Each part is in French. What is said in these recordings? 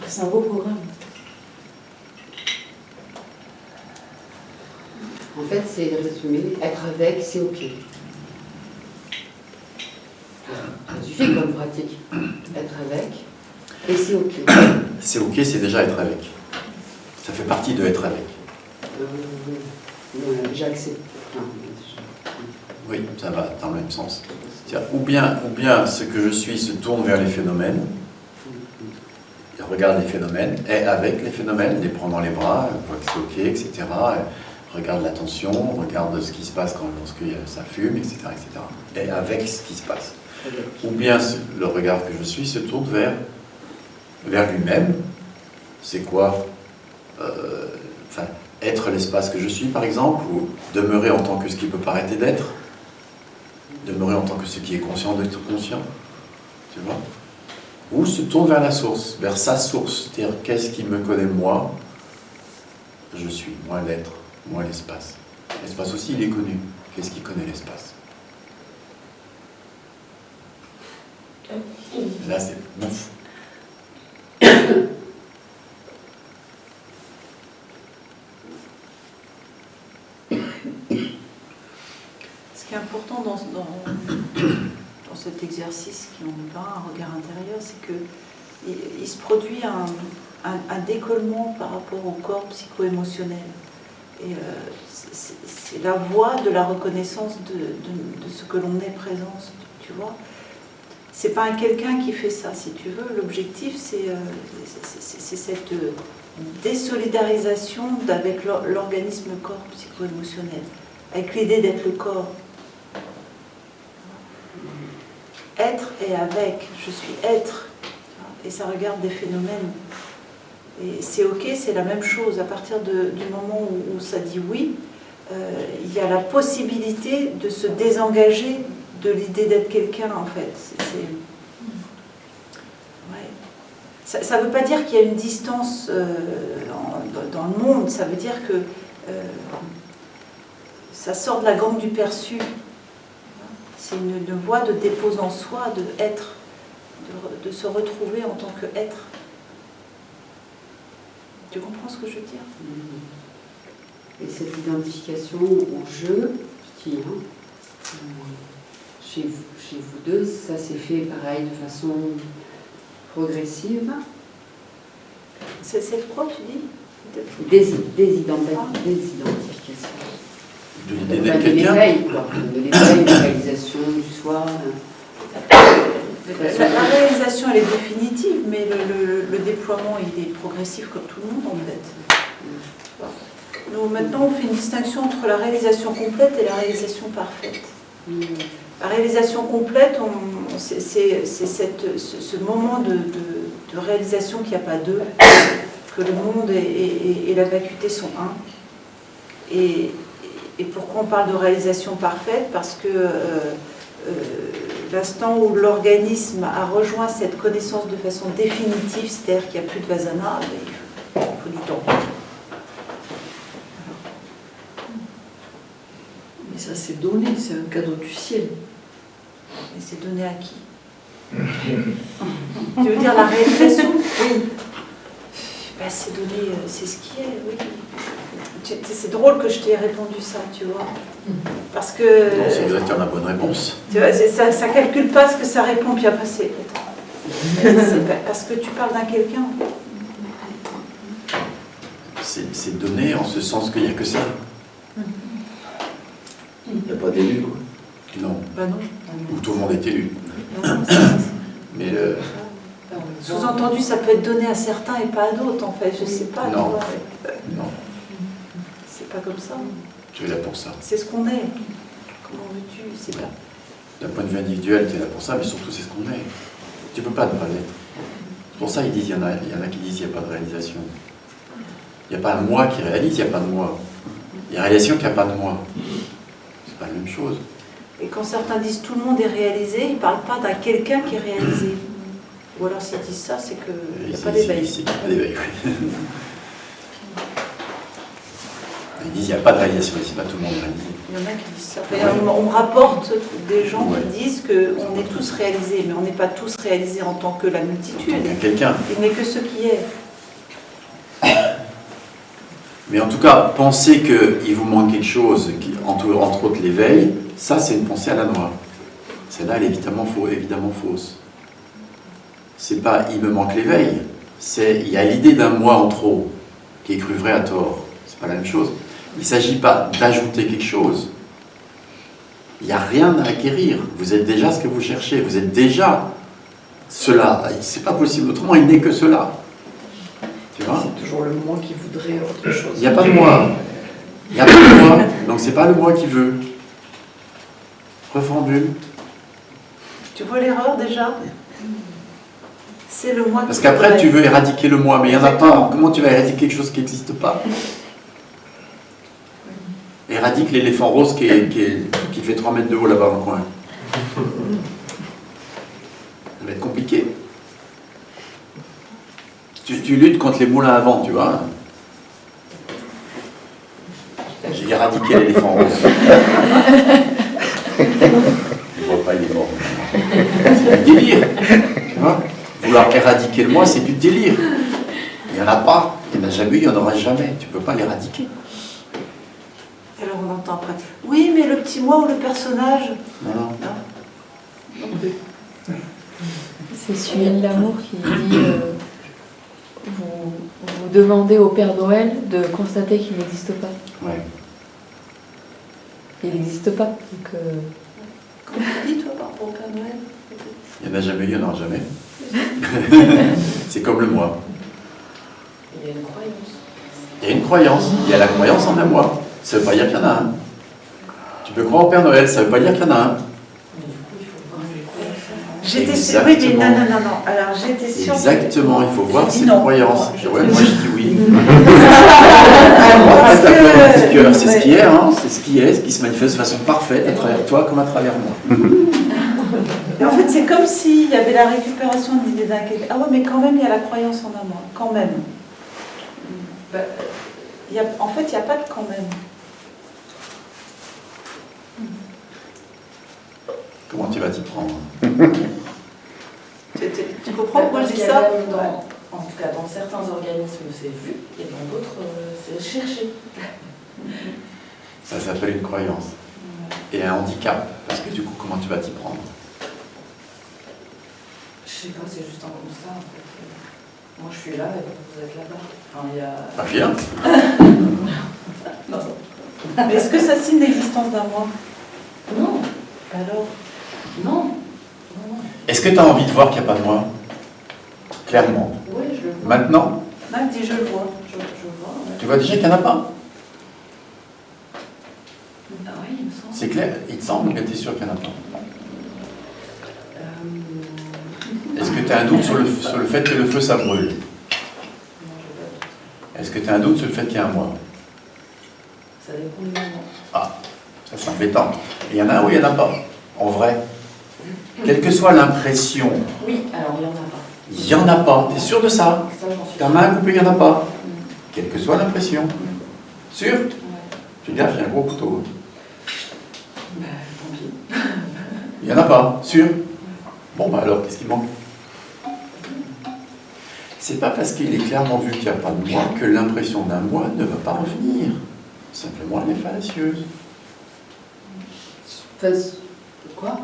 C'est un beau programme. En fait, c'est résumé, être avec, c'est ok. Ça suffit comme pratique. Être avec, et c'est ok. C'est ok, c'est déjà être avec. Ça fait partie de être avec. J'accepte. Oui, ça va dans le même sens. Ou bien ce que je suis se tourne vers les phénomènes, il regarde les phénomènes, est avec les phénomènes, les prend dans les bras, voit que c'est ok, etc. Regarde l'attention, regarde ce qui se passe lorsque ça fume, etc., etc. Et avec ce qui se passe. Ou bien le regard que je suis se tourne vers lui-même. C'est quoi être l'espace que je suis, par exemple, ou demeurer en tant que ce qui peut paraître d'être, demeurer en tant que ce qui est conscient d'être conscient, tu vois, ou se tourne vers la source, vers sa source, c'est-à-dire qu'est-ce qui me connaît moi, je suis, moi l'être, moi l'espace. L'espace aussi, il est connu. Qu'est-ce qui connaît l'espace? Là, c'est bouf. Ce qui est important dans cet exercice qui en va, un regard intérieur, c'est qu'il se produit un décollement par rapport au corps psycho-émotionnel. Et c'est la voie de la reconnaissance de ce que l'on est présent, tu vois. C'est pas un quelqu'un qui fait ça, si tu veux. L'objectif, c'est cette désolidarisation avec l'organisme corps psycho-émotionnel, avec l'idée d'être le corps. Être et avec, je suis être. Et ça regarde des phénomènes. Et c'est ok, c'est la même chose. À partir du moment où ça dit oui, il y a la possibilité de se désengager de l'idée d'être quelqu'un, en fait. Ouais. Ça ne veut pas dire qu'il y a une distance dans le monde, ça veut dire que ça sort de la gangue du perçu. C'est une voie de dépose en soi, de être, de se retrouver en tant qu'être. Tu comprends ce que je veux dire? Et cette identification au jeu, je dis, chez vous deux, ça s'est fait pareil de façon progressive. C'est quoi, tu dis? Des identifications. De l'idée d'être quelqu'un. De l'éveil, quoi. De l'éveil, de la réalisation du soi. La réalisation, elle est définitive, mais le déploiement, il est progressif comme tout le monde, en fait. Nous, maintenant, on fait une distinction entre la réalisation complète et la réalisation parfaite. La réalisation complète, c'est ce moment de réalisation qu'il n'y a pas deux, que le monde et la vacuité sont un. Et pourquoi on parle de réalisation parfaite? Parce que l'instant où l'organisme a rejoint cette connaissance de façon définitive, c'est-à-dire qu'il n'y a plus de vasana, il faut du temps. Mais ça, c'est donné, c'est un cadeau du ciel. Et c'est donné à qui? Tu veux dire la réalisation? Oui. Ben, c'est donné, c'est ce qui est, oui. C'est drôle que je t'ai répondu ça, tu vois. Parce que... Non, c'est exactement la bonne réponse. Tu vois, ça calcule pas ce que ça répond, puis après c'est... Parce que tu parles d'un quelqu'un. C'est donné en ce sens qu'il n'y a que ça. Il n'y a pas d'élu, quoi. Non. Ben non. Où tout le monde est élu. Non, Mais sous-entendu, ça peut être donné à certains et pas à d'autres, en fait. Je sais pas. Non. Tu vois. non, C'est pas comme ça. tu es là pour ça. C'est ce qu'on est. Comment veux-tu? C'est pas... D'un point de vue individuel, tu es là pour ça, mais surtout c'est ce qu'on est. Tu ne peux pas ne pas l'être. C'est pour ça qu'ils disent, il y en a qui disent qu'il n'y a pas de réalisation. Il n'y a pas un moi qui réalise, il n'y a pas de moi. Il y a réalisation qu'il n'y a pas de moi. C'est pas la même chose. Et quand certains disent tout le monde est réalisé, ils ne parlent pas d'un quelqu'un qui est réalisé. Ou alors s'ils disent ça, c'est qu'il n'y a pas d'éveil. Il n'y a pas d'éveil, oui. Ils disent qu'il n'y a pas de réalisation, c'est pas tout le monde réalisé. Il y en a qui disent ça. Enfin, on me rapporte des gens Ouais. qui disent qu'on est tous réalisés, mais on n'est pas tous réalisés en tant que la multitude. Il y a quelqu'un. Il n'est que ce qui est. Mais en tout cas, penser qu'il vous manque quelque chose, entre autres l'éveil, ça c'est une pensée à la noire. Celle-là, elle est évidemment fausse. C'est pas il me manque l'éveil, c'est il y a l'idée d'un moi en trop qui est cru vrai à tort. C'est pas la même chose. Il ne s'agit pas d'ajouter quelque chose. Il n'y a rien à acquérir. Vous êtes déjà ce que vous cherchez. Vous êtes déjà cela. C'est pas possible. Autrement, il n'est que cela. Tu vois ? C'est toujours le moi qui voudrait autre chose. Il n'y a pas de moi. Il n'y a pas de moi. Donc c'est pas le moi qui veut. Reformule. Tu vois l'erreur déjà? C'est le moi qui Parce qu'après, voudrait. tu veux éradiquer le moi, mais il n'y en a pas. Comment tu vas éradiquer quelque chose qui n'existe pas? Éradique l'éléphant rose qui fait 3 mètres de haut là-bas dans le coin. Ça va être compliqué. Tu luttes contre les moulins à vent, tu vois. J'ai éradiqué l'éléphant rose. Je ne vois pas, il est mort. C'est du délire. Tu vois, vouloir éradiquer le moi, c'est du délire. Il n'y en a pas. Il n'y en a jamais eu, il n'y en aura jamais. Tu ne peux pas l'éradiquer. Alors on entend après. Oui, mais le petit moi ou le personnage. Non. Non plus. C'est Suel Lamour qui dit vous demandez au Père Noël de constater qu'il n'existe pas. Ouais. Il n'existe pas. Donc, Comment tu dis toi par rapport au Père Noël? Il n'y en a jamais eu, il n'y en aura jamais. C'est comme le moi. Il y a une croyance. Il y a une croyance. Il y a la croyance en un moi. Ça ne veut pas dire qu'il y en a un. Tu peux croire au Père Noël, ça ne veut pas dire qu'il y en a un. Mais du coup, il faut voir les croyances. J'étais sûre. Oui, mais non. Alors j'étais sûre. Exactement, il faut voir J'ai ses dit non. croyances. Je- Ouais, moi je dis oui. Parce D'accord, que- parce que c'est ce ouais. qui est, hein, c'est ce qui est, ce qui se manifeste de façon parfaite à travers toi comme à travers moi. Et en fait, c'est comme s'il y avait la récupération de l'idée d'un quelque. Ah ouais, mais quand même, il y a la croyance en un moi. Quand même. Bah, En fait, il n'y a pas de quand même. Comment tu vas t'y prendre? Tu comprends pourquoi je dis Parce qu'il y a ça? même en tout cas, dans certains organismes, c'est vu, et dans d'autres, c'est cherché. Ça s'appelle une croyance. Et un handicap, parce que du coup, comment tu vas t'y prendre? Je sais pas, c'est juste un constat, en fait. Moi, je suis là, et vous êtes là-bas. Enfin, il y a... Pas bien. Non. Mais est-ce que ça signe l'existence d'un moi? Non. Alors? Non. Est-ce que tu as envie de voir qu'il n'y a pas de moi? Clairement. Oui, je le vois. Maintenant, Mac dit je le vois. Je vois, ouais. tu vois déjà qu'il n'y en a pas? Ah oui, il me semble. C'est clair? Il te semble que tu es sûr qu'il n'y en a pas? Est-ce que tu as un doute sur le fait que le feu, ça brûle? Non, je Est-ce que tu as un doute sur le fait qu'il y a un moi? Ça dépend du moment. Ah, ça c'est embêtant. Il y en a ou il n'y en a pas? En vrai? Quelle que soit l'impression, Oui, alors il y en a pas. il n'y en a pas. Tu es sûr de ça? Ça, j'en suis Ta main coupée, il n'y en a pas. Mm. Quelle que soit l'impression. Sûr? Ouais. Tu gaffe, il y a un gros couteau. Bah, tant pis. Il n'y en a pas. Sûr? Bon, bah alors, qu'est-ce qui manque? C'est pas parce qu'il est clairement vu qu'il n'y a pas de moi que l'impression d'un moi ne va pas revenir. Simplement, elle est fallacieuse. Quoi?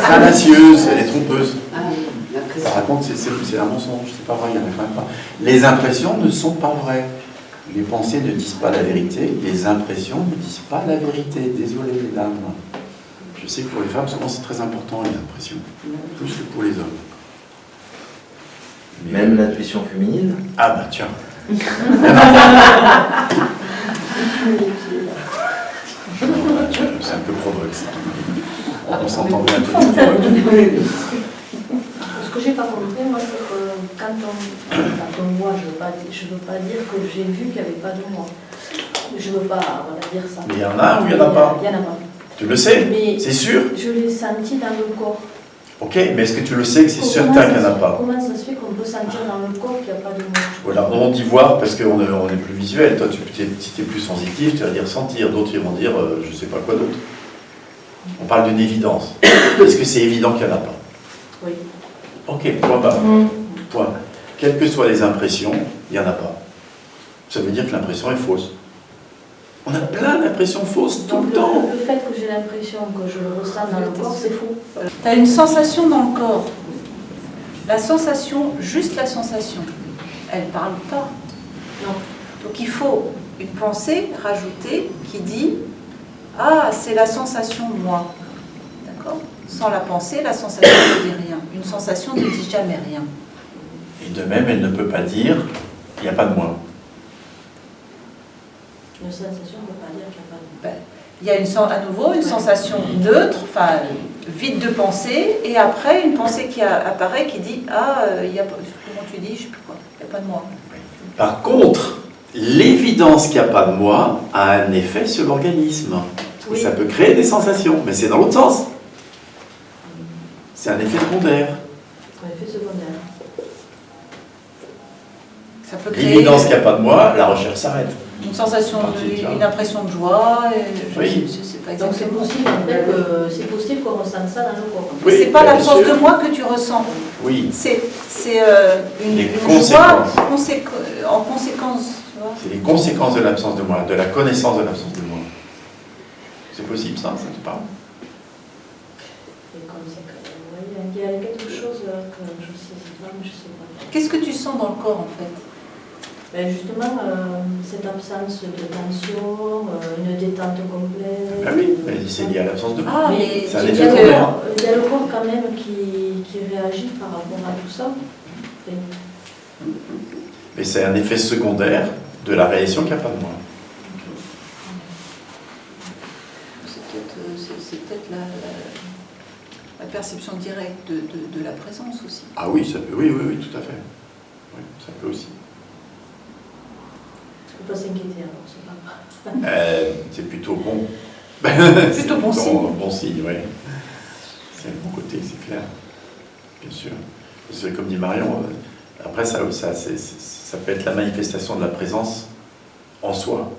Fallacieuse, elle est trompeuse. Ah oui, la Ça pression. raconte, c'est un mensonge, c'est pas vrai, il n'y en a quand même pas. Les impressions ne sont pas vraies. Les pensées ne disent pas la vérité, les impressions ne disent pas la vérité. Désolé, les dames. Je sais que pour les femmes, souvent c'est très important, les impressions, plus que pour les hommes. Mais- Même l'intuition féminine. Ah bah tiens. C'est un peu provoque ça. On s'entend bien. Ce que j'ai pas compris, moi, c'est que quand on voit, je veux pas dire que j'ai vu qu'il n'y avait pas de moi. Je veux pas dire ça. Mais il y en a ou il n'y en a pas? Il y en a pas. Tu le sais? Mais C'est sûr? je l'ai senti dans le corps. Ok, mais est-ce que tu le sais que c'est Comment certain ça qu'il n'y en a se- pas? Comment ça se fait qu'on peut ressentir dans le corps qu'il n'y a pas de mots. Voilà, on dit voir parce qu'on est plus visuel. Toi, si tu es plus sensitif, tu vas dire sentir. D'autres, ils vont dire je ne sais pas quoi d'autre. On parle d'une évidence. Est-ce que c'est évident qu'il n'y en a pas? Oui. Ok, point barre. Point. Quelles que soient les impressions, il n'y en a pas. Ça veut dire que l'impression est fausse. On a plein d'impressions fausses tout Donc le temps. le fait que j'ai l'impression que je le ressens dans le corps, c'est faux. Tu as une sensation dans le corps. La sensation, juste la sensation, elle ne parle pas. Non. Donc il faut une pensée rajoutée qui dit « Ah, c'est la sensation moi ». D'accord? Sans la pensée, la sensation ne dit rien. Une sensation ne dit jamais rien. Et de même, elle ne peut pas dire il n'y a pas de moi. Une sensation ne veut pas dire qu'il n'y a pas de mots. Ben, il y a à nouveau une sensation neutre, enfin vide de pensée, et après une pensée qui apparaît qui dit « Ah, il y a pas, comment tu dis, je ne sais plus quoi, il n'y a pas de moi ». Par contre, l'évidence qu'il n'y a pas de moi a un effet sur l'organisme. Oui. Et ça peut créer des sensations, mais c'est dans l'autre sens. C'est un effet secondaire. Un effet secondaire. Ça peut créer L'évidence qu'il n'y a pas de moi, la recherche s'arrête. une sensation, une impression de joie, et Oui. je sais pas Donc c'est exactement. possible en fait que c'est possible qu'on ressente ça dans le corps. Oui, C'est pas bien l'absence sûr. de moi que tu ressens. Oui, C'est une, Les une conséquences. joie en conséquence. Tu vois. c'est les conséquences de l'absence de moi, de la connaissance de l'absence de moi. C'est possible ça te parle? Et comme c'est que, oui, il y a quelque chose que je sais pas, mais je sais pas. Qu'est-ce que tu sens dans le corps en fait? Ben justement, cette absence de tension, une détente complète. Ah oui, mais c'est lié à l'absence de moi. Ah, Mais mais c'est un il y effet a le secondaire. corps- il y a le corps quand même qui réagit par rapport à tout ça. Et Mais c'est un effet secondaire de la réalisation qu'il n'y a pas de moi. c'est peut-être la perception directe de la présence aussi. Ah oui, ça peut, oui, tout à fait. Oui, ça peut aussi. il ne faut pas s'inquiéter alors, c'est pas grave. C'est plutôt bon. Plutôt bon signe. Bon signe, oui. C'est le bon côté, c'est clair. Bien sûr. Parce que, comme dit Marion, après, ça peut être la manifestation de la présence en soi.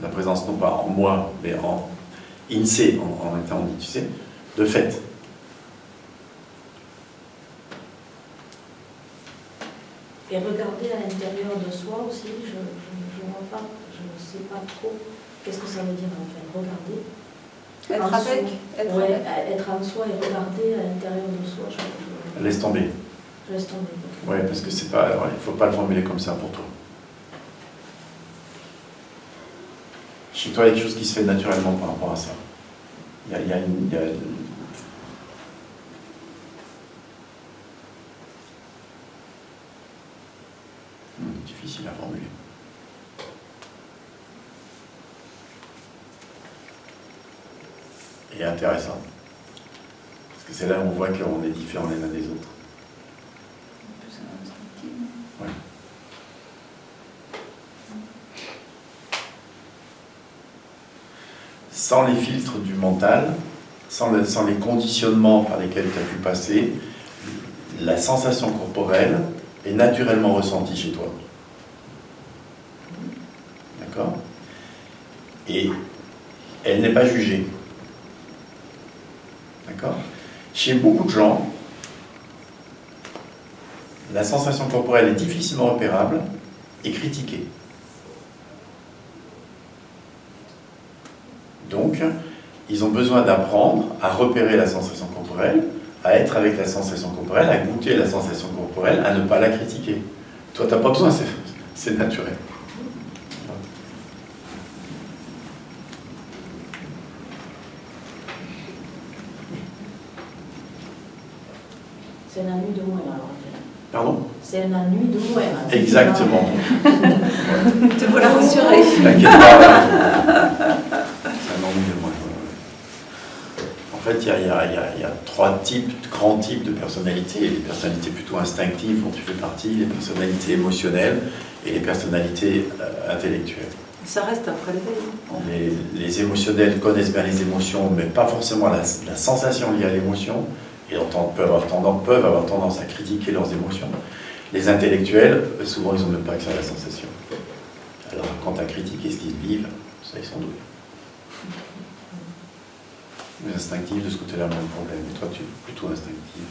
La présence, non pas en moi, mais en in se, en étant dit, tu sais, de fait. Et regarder à l'intérieur de soi aussi, je ne vois pas, je ne sais pas trop qu'est-ce que ça veut dire en fait, regarder. Être En avec, soi. être Ouais, avec. être en soi et regarder à l'intérieur de soi, Laisse tomber. je laisse tomber. Oui, parce que c'est pas, il ne faut pas le formuler comme ça pour toi. Chez toi, il y a quelque chose qui se fait naturellement par rapport à ça. Il y a difficile à formuler. Et intéressant. Parce que c'est là où on voit qu'on est différents les uns des autres. Ouais. Sans les filtres du mental, sans les conditionnements par lesquels tu as pu passer, la sensation corporelle est naturellement ressentie chez toi. D'accord? Et elle n'est pas jugée. D'accord? Chez beaucoup de gens, la sensation corporelle est difficilement repérable et critiquée. Donc, ils ont besoin d'apprendre à repérer la sensation corporelle, à être avec la sensation corporelle, à goûter la sensation corporelle, à ne pas la critiquer. Toi, tu n'as pas besoin, c'est naturel. C'est un ennui de moins alors. Pardon? C'est un ennui de moins. Hein. Exactement. Te voilà rassuré. T'inquiète pas. C'est un ennui de moi. En fait, il y a trois grands types de personnalités. Les personnalités plutôt instinctives dont tu fais partie, les personnalités émotionnelles et les personnalités intellectuelles. Ça reste après l'éveil. Les émotionnels connaissent bien les émotions, mais pas forcément la sensation liée à l'émotion. et peuvent avoir tendance à critiquer leurs émotions. Les intellectuels, souvent, ils n'ont même pas accès à la sensation. Alors, quant à critiquer ce qu'ils vivent, ça, ils sont doués. Les instinctifs, de ce côté-là, le même problème. Et toi, tu es plutôt instinctif.